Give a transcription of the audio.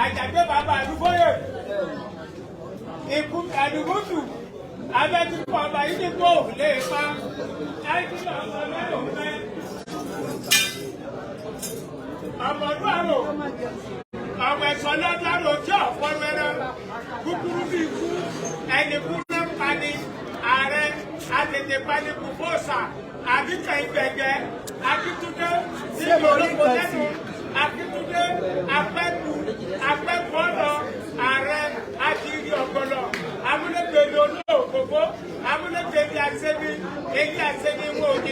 Àjàgbé bàbá àdúgbòye ikú àdúgbòtù abẹ́túkọ̀ ọba yìí ní kó lè pa ẹ̀jẹ̀ ọmọ mẹ́rin fẹ́ ọmọdún àrò ọmọ ẹ̀sọ́ lọ́dún àrò tí ọ̀pọ̀ mẹ́rin kúkúrú bí ikú ẹni kú náà pani ààrẹ àtètè pani kùbọ́sà àbíkẹ́ ìgbẹ̀gẹ́ Akíntúndé nínú olóko lẹ́nu Akíntúndé apẹ́kù apẹ́kọ̀ọ́lọ ààrẹ àjírí ọ̀gbọ̀lọ̀ amúlẹ̀gbẹ̀lẹ̀ olóògbògbò amúlẹ̀gbẹ̀lẹ̀ àṣẹ́bí èyí àṣẹ́bí wọn ò ní.